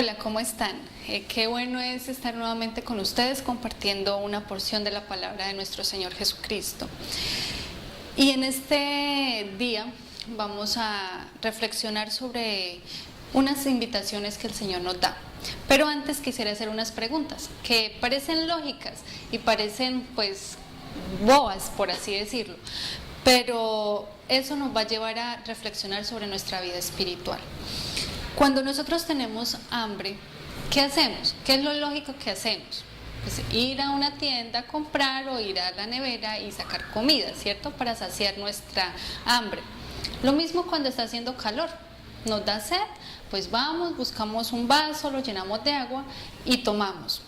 Hola, ¿cómo están? Qué bueno es estar nuevamente con ustedes compartiendo una porción de la palabra de nuestro Señor Jesucristo. Y en este día vamos a reflexionar sobre unas invitaciones que el Señor nos da. Pero antes quisiera hacer unas preguntas que parecen lógicas y parecen pues bobas, por así decirlo. Pero eso nos va a llevar a reflexionar sobre nuestra vida espiritual. Cuando nosotros tenemos hambre, ¿qué hacemos? ¿Qué es lo lógico que hacemos? Pues ir a una tienda a comprar o ir a la nevera y sacar comida, ¿cierto? Para saciar nuestra hambre. Lo mismo cuando está haciendo calor. Nos da sed, pues vamos, buscamos un vaso, lo llenamos de agua y tomamos.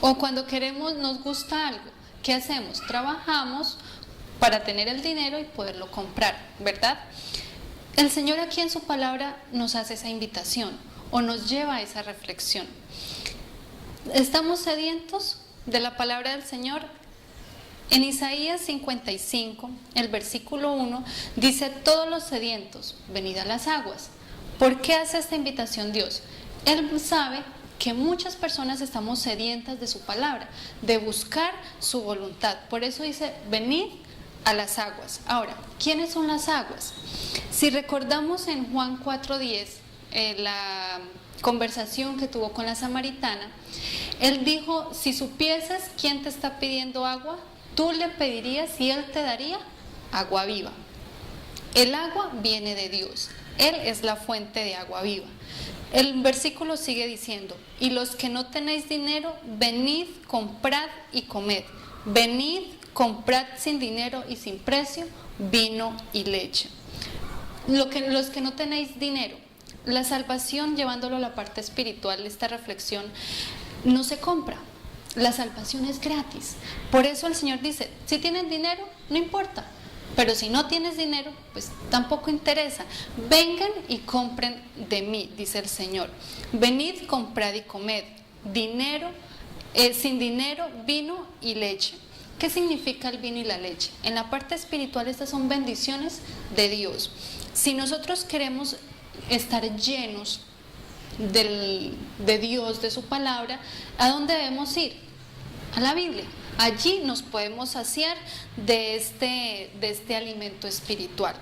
O cuando queremos, nos gusta algo, ¿qué hacemos? Trabajamos para tener el dinero y poderlo comprar, ¿verdad? El Señor aquí en su palabra nos hace esa invitación o nos lleva a esa reflexión. ¿Estamos sedientos de la palabra del Señor? En Isaías 55, el versículo 1, dice: todos los sedientos, venid a las aguas. ¿Por qué hace esta invitación Dios? Él sabe que muchas personas estamos sedientas de su palabra, de buscar su voluntad. Por eso dice: venid a las aguas. Ahora, ¿quiénes son las aguas? Si recordamos en Juan 4:10, la conversación que tuvo con la samaritana, él dijo: si supieses quién te está pidiendo agua, tú le pedirías y él te daría agua viva. El agua viene de Dios, Él es la fuente de agua viva. El versículo sigue diciendo: y los que no tenéis dinero, venid, comprad y comed. Venid, comprad sin dinero y sin precio vino y leche. Los que no tenéis dinero, la salvación, llevándolo a la parte espiritual, esta reflexión, no se compra. La salvación es gratis. Por eso el Señor dice: si tienes dinero, no importa. Pero si no tienes dinero, pues tampoco interesa. Vengan y compren de mí, dice el Señor. Venid, comprad y comed. Dinero, sin dinero, vino y leche. ¿Qué significa el vino y la leche? En la parte espiritual estas son bendiciones de Dios. Si nosotros queremos estar llenos de Dios, de su palabra, ¿a dónde debemos ir? A la Biblia. Allí nos podemos saciar de este alimento espiritual.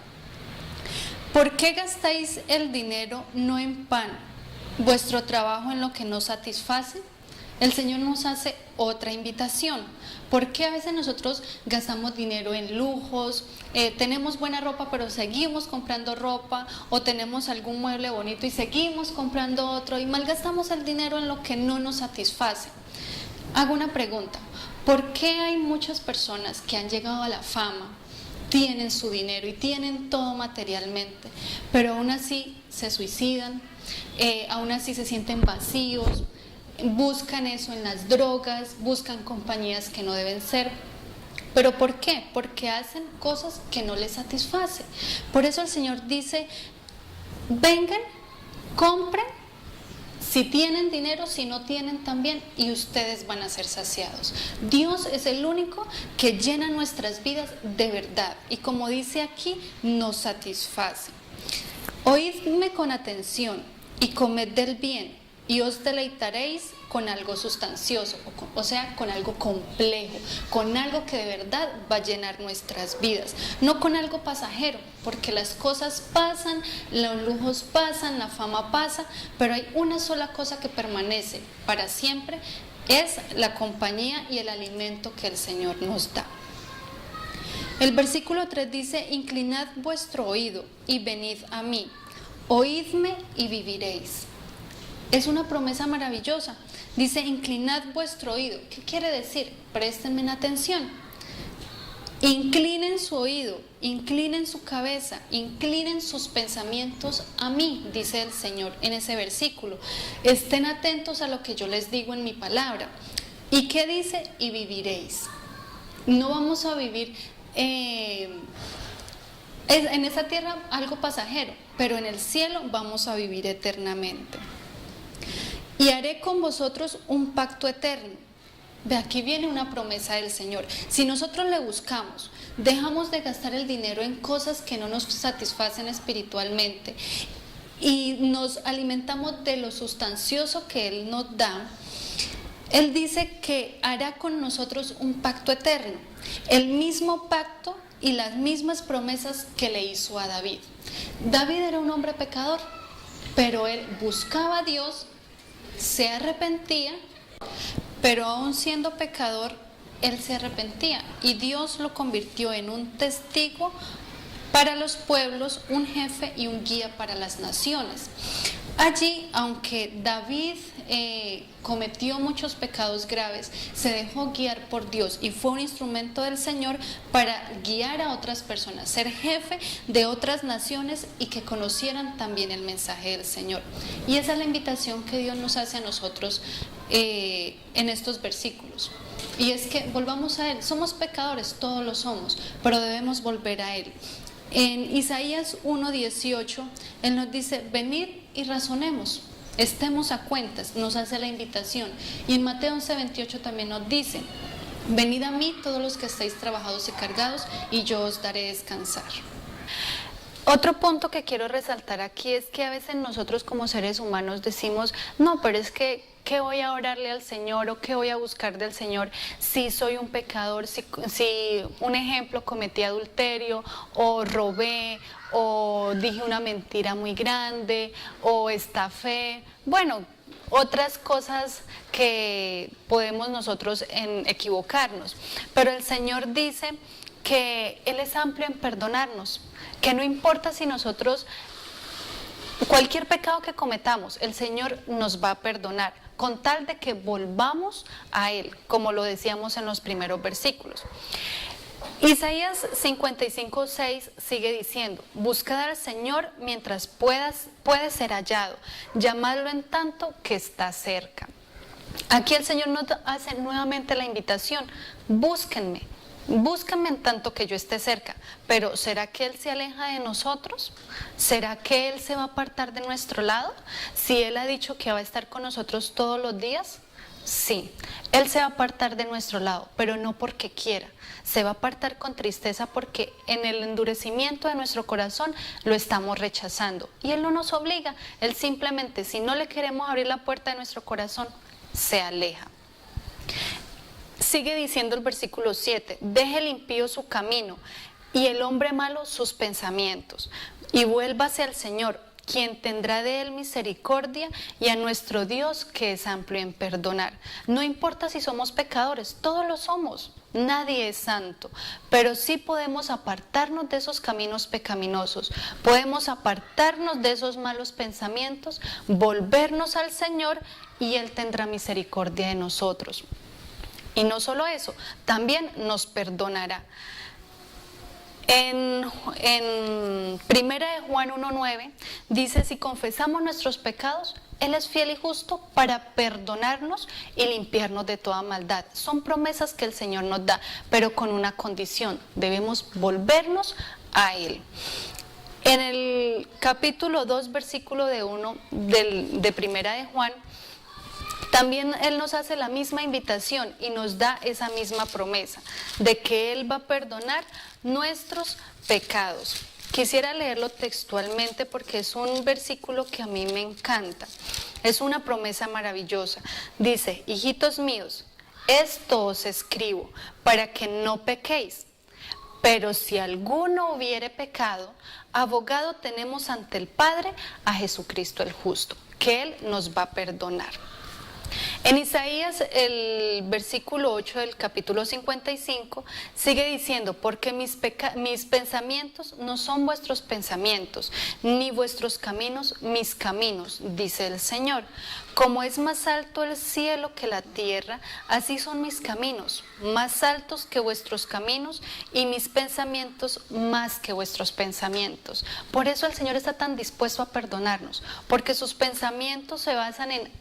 ¿Por qué gastáis el dinero no en pan, vuestro trabajo en lo que no satisface? El Señor nos hace otra invitación. ¿Por qué a veces nosotros gastamos dinero en lujos? Tenemos buena ropa pero seguimos comprando ropa, o tenemos algún mueble bonito y seguimos comprando otro, y malgastamos el dinero en lo que no nos satisface. Hago una pregunta: ¿por qué hay muchas personas que han llegado a la fama, tienen su dinero y tienen todo materialmente, pero aún así se suicidan, aún así se sienten vacíos, buscan eso en las drogas, buscan compañías que no deben ser? ¿Pero por qué? Porque hacen cosas que no les satisfacen. Por eso el Señor dice: vengan, compren, si tienen dinero, si no tienen también, y ustedes van a ser saciados. Dios es el único que llena nuestras vidas de verdad, y como dice aquí, nos satisface. Oídme con atención y comed del bien, y os deleitaréis con algo sustancioso, o sea, con algo complejo, con algo que de verdad va a llenar nuestras vidas, no con algo pasajero, porque las cosas pasan, los lujos pasan, la fama pasa, pero hay una sola cosa que permanece para siempre: es la compañía y el alimento que el Señor nos da. El versículo 3 dice: inclinad vuestro oído y venid a mí, oídme y viviréis. Es una promesa maravillosa. Dice: inclinad vuestro oído. ¿Qué quiere decir? Préstenme atención. Inclinen su oído, inclinen su cabeza, inclinen sus pensamientos a mí, dice el Señor en ese versículo. Estén atentos a lo que yo les digo en mi palabra. ¿Y qué dice? Y viviréis. No vamos a vivir en esta tierra algo pasajero, pero en el cielo vamos a vivir eternamente. Y haré con vosotros un pacto eterno. Ve, aquí viene una promesa del Señor. Si nosotros le buscamos, dejamos de gastar el dinero en cosas que no nos satisfacen espiritualmente y nos alimentamos de lo sustancioso que Él nos da, Él dice que hará con nosotros un pacto eterno, el mismo pacto y las mismas promesas que le hizo a David. David era un hombre pecador, pero él buscaba a Dios, se arrepentía, pero aún siendo pecador, él se arrepentía y Dios lo convirtió en un testigo para los pueblos, un jefe y un guía para las naciones. Allí, aunque David cometió muchos pecados graves, se dejó guiar por Dios y fue un instrumento del Señor para guiar a otras personas, ser jefe de otras naciones y que conocieran también el mensaje del Señor. Y esa es la invitación que Dios nos hace a nosotros en estos versículos. Y es que volvamos a Él. Somos pecadores, todos lo somos, pero debemos volver a Él. En Isaías 1:18, Él nos dice: venid y razonemos, estemos a cuentas, nos hace la invitación. Y en Mateo 11:28 también nos dice: venid a mí todos los que estáis trabajados y cargados, y yo os daré descansar. Otro punto que quiero resaltar aquí es que a veces nosotros como seres humanos decimos: no, pero es que ¿qué voy a orarle al Señor o qué voy a buscar del Señor si soy un pecador, si un ejemplo, cometí adulterio o robé o dije una mentira muy grande o estafé? Bueno, otras cosas que podemos nosotros equivocarnos, pero el Señor dice que Él es amplio en perdonarnos, que no importa si nosotros, cualquier pecado que cometamos, el Señor nos va a perdonar, con tal de que volvamos a Él, como lo decíamos en los primeros versículos. Isaías 55:6 sigue diciendo: buscad al Señor mientras puede ser hallado, llamadlo en tanto que está cerca. Aquí el Señor nos hace nuevamente la invitación: búsquenme. Búscame en tanto que yo esté cerca. Pero ¿será que Él se aleja de nosotros? ¿Será que Él se va a apartar de nuestro lado? Si Él ha dicho que va a estar con nosotros todos los días, sí, Él se va a apartar de nuestro lado, pero no porque quiera. Se va a apartar con tristeza porque en el endurecimiento de nuestro corazón lo estamos rechazando. Y Él no nos obliga, Él simplemente, si no le queremos abrir la puerta de nuestro corazón, se aleja. Sigue diciendo el versículo 7, deje el impío su camino y el hombre malo sus pensamientos, y vuélvase al Señor, quien tendrá de él misericordia, y a nuestro Dios, que es amplio en perdonar. No importa si somos pecadores, todos lo somos, nadie es santo, pero sí podemos apartarnos de esos caminos pecaminosos, podemos apartarnos de esos malos pensamientos, volvernos al Señor y Él tendrá misericordia de nosotros. Y no solo eso, también nos perdonará. En 1 de Juan 1:9 dice: si confesamos nuestros pecados, Él es fiel y justo para perdonarnos y limpiarnos de toda maldad. Son promesas que el Señor nos da, pero con una condición: debemos volvernos a Él. En el capítulo 2, versículo 1 de 1 de Juan, también Él nos hace la misma invitación y nos da esa misma promesa de que Él va a perdonar nuestros pecados. Quisiera leerlo textualmente porque es un versículo que a mí me encanta. Es una promesa maravillosa. Dice: hijitos míos, esto os escribo para que no pequéis. Pero si alguno hubiere pecado, abogado tenemos ante el Padre, a Jesucristo el justo, que Él nos va a perdonar. En Isaías, el versículo 8 del capítulo 55, sigue diciendo: porque mis pensamientos no son vuestros pensamientos, ni vuestros caminos mis caminos, dice el Señor. Como es más alto el cielo que la tierra, así son mis caminos, más altos que vuestros caminos, y mis pensamientos más que vuestros pensamientos. Por eso el Señor está tan dispuesto a perdonarnos, porque sus pensamientos se basan en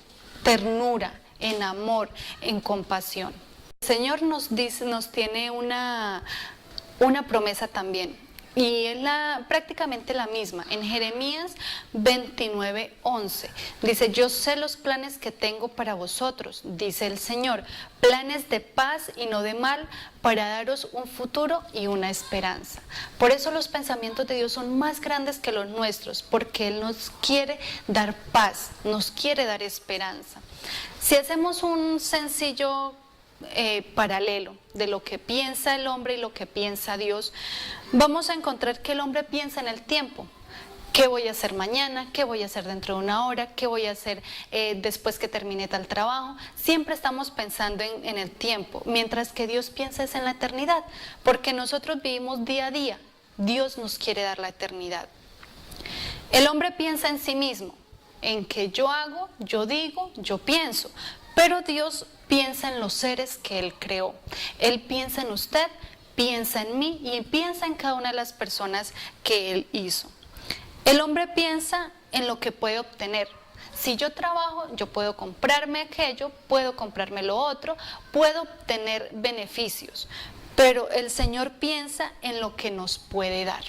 ternura, en amor, en compasión. El Señor nos tiene una promesa también, Y es prácticamente la misma. En Jeremías 29:11 dice: yo sé los planes que tengo para vosotros, dice el Señor, planes de paz y no de mal, para daros un futuro y una esperanza. Por eso los pensamientos de Dios son más grandes que los nuestros, porque Él nos quiere dar paz, nos quiere dar esperanza. Si hacemos un sencillo paralelo de lo que piensa el hombre y lo que piensa Dios, vamos a encontrar que el hombre piensa en el tiempo. ¿Qué voy a hacer mañana? ¿Qué voy a hacer dentro de una hora? ¿Qué voy a hacer después que termine tal trabajo? Siempre estamos pensando en el tiempo, mientras que Dios piensa es en la eternidad, porque nosotros vivimos día a día. Dios nos quiere dar la eternidad. El hombre piensa en sí mismo, en que yo hago, yo digo, yo pienso, pero Dios piensa en los seres que Él creó. Él piensa en usted, piensa en mí y piensa en cada una de las personas que Él hizo. El hombre piensa en lo que puede obtener. Si yo trabajo, yo puedo comprarme aquello, puedo comprarme lo otro, puedo obtener beneficios. Pero el Señor piensa en lo que nos puede dar.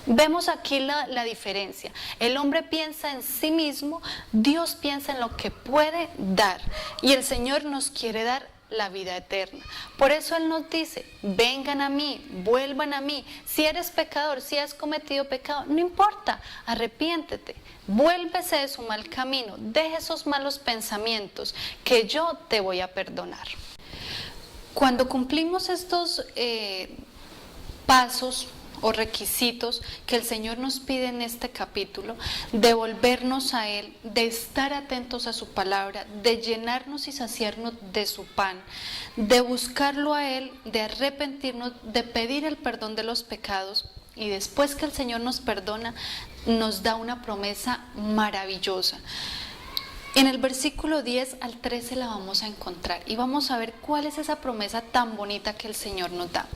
Vemos aquí la diferencia. El hombre piensa en sí mismo, Dios piensa en lo que puede dar. Y el Señor nos quiere dar la vida eterna. Por eso Él nos dice: vengan a mí, vuelvan a mí. Si eres pecador, si has cometido pecado, no importa, arrepiéntete, vuélvese de su mal camino, deje esos malos pensamientos, que yo te voy a perdonar. Cuando cumplimos estos pasos o requisitos que el Señor nos pide en este capítulo, de volvernos a Él, de estar atentos a su palabra, de llenarnos y saciarnos de su pan, de buscarlo a Él, de arrepentirnos, de pedir el perdón de los pecados, y después que el Señor nos perdona, nos da una promesa maravillosa. En el versículo 10 al 13 la vamos a encontrar y vamos a ver cuál es esa promesa tan bonita que el Señor nos da.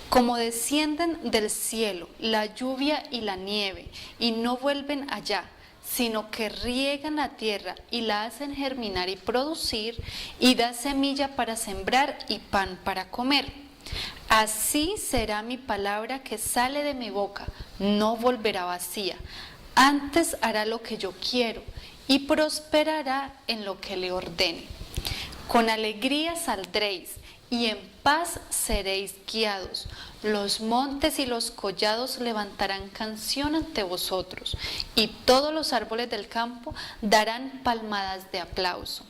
Como descienden del cielo la lluvia y la nieve y no vuelven allá, sino que riegan la tierra y la hacen germinar y producir, y da semilla para sembrar y pan para comer. Así será mi palabra que sale de mi boca, no volverá vacía, antes hará lo que yo quiero y prosperará en lo que le ordene. Con alegría saldréis y en paz seréis guiados. Los montes y los collados levantarán canción ante vosotros, y todos los árboles del campo darán palmadas de aplauso.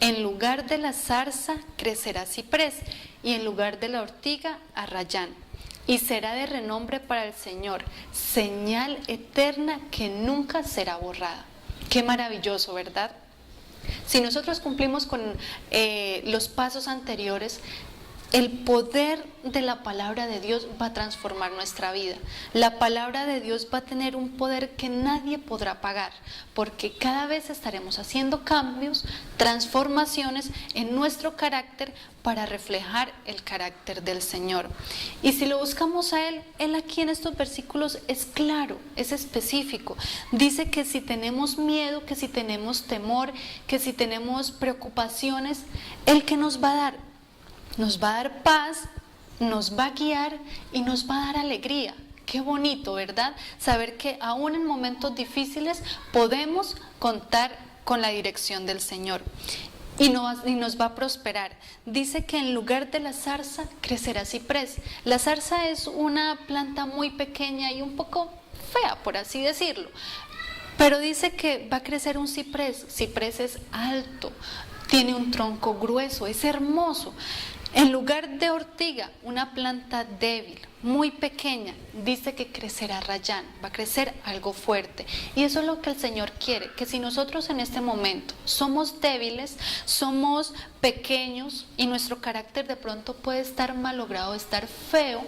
En lugar de la zarza crecerá ciprés, y en lugar de la ortiga arrayán. Y será de renombre para el Señor, señal eterna que nunca será borrada. Qué maravilloso, ¿verdad? Si nosotros cumplimos con los pasos anteriores, el poder de la palabra de Dios va a transformar nuestra vida. La palabra de Dios va a tener un poder que nadie podrá pagar, porque cada vez estaremos haciendo cambios, transformaciones en nuestro carácter para reflejar el carácter del Señor. Y si lo buscamos a Él aquí en estos versículos es claro, es específico. Dice que si tenemos miedo, que si tenemos temor, que si tenemos preocupaciones, ¿Él qué nos va a dar? Nos va a dar paz, nos va a guiar y nos va a dar alegría. Qué bonito, ¿verdad? Saber que aún en momentos difíciles podemos contar con la dirección del Señor. Y nos va a prosperar. Dice que en lugar de la zarza crecerá ciprés. La zarza es una planta muy pequeña y un poco fea, por así decirlo. Pero dice que va a crecer un ciprés. Ciprés es alto, tiene un tronco grueso, es hermoso. En lugar de ortiga, una planta débil, muy pequeña, dice que crecerá rayán, va a crecer algo fuerte. Y eso es lo que el Señor quiere, que si nosotros en este momento somos débiles, somos pequeños y nuestro carácter de pronto puede estar malogrado, estar feo,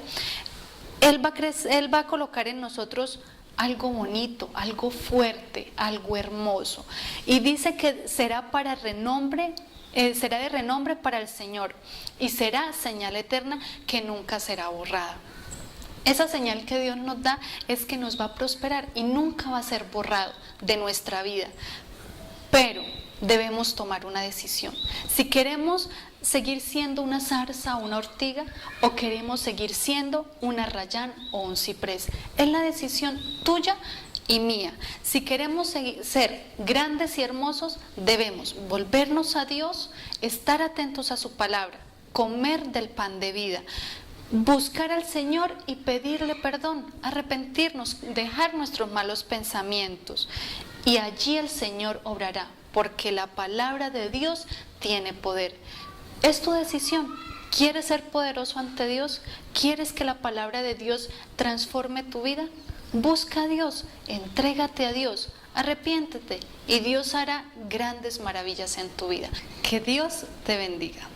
Él va a colocar en nosotros algo bonito, algo fuerte, algo hermoso. Y dice que será para renombre. Será de renombre para el Señor y será señal eterna que nunca será borrada. Esa señal que Dios nos da es que nos va a prosperar y nunca va a ser borrado de nuestra vida. pero debemos tomar una decisión. Si queremos seguir siendo una zarza o una ortiga, o queremos seguir siendo un arrayán o un ciprés, es la decisión tuya y mía. Si queremos ser grandes y hermosos, debemos volvernos a Dios, estar atentos a su palabra, comer del pan de vida, buscar al Señor y pedirle perdón, arrepentirnos, dejar nuestros malos pensamientos, y allí el Señor obrará, porque la palabra de Dios tiene poder. Es tu decisión. ¿Quieres ser poderoso ante Dios? ¿Quieres que la palabra de Dios transforme tu vida? Busca a Dios, entrégate a Dios, arrepiéntete y Dios hará grandes maravillas en tu vida. Que Dios te bendiga.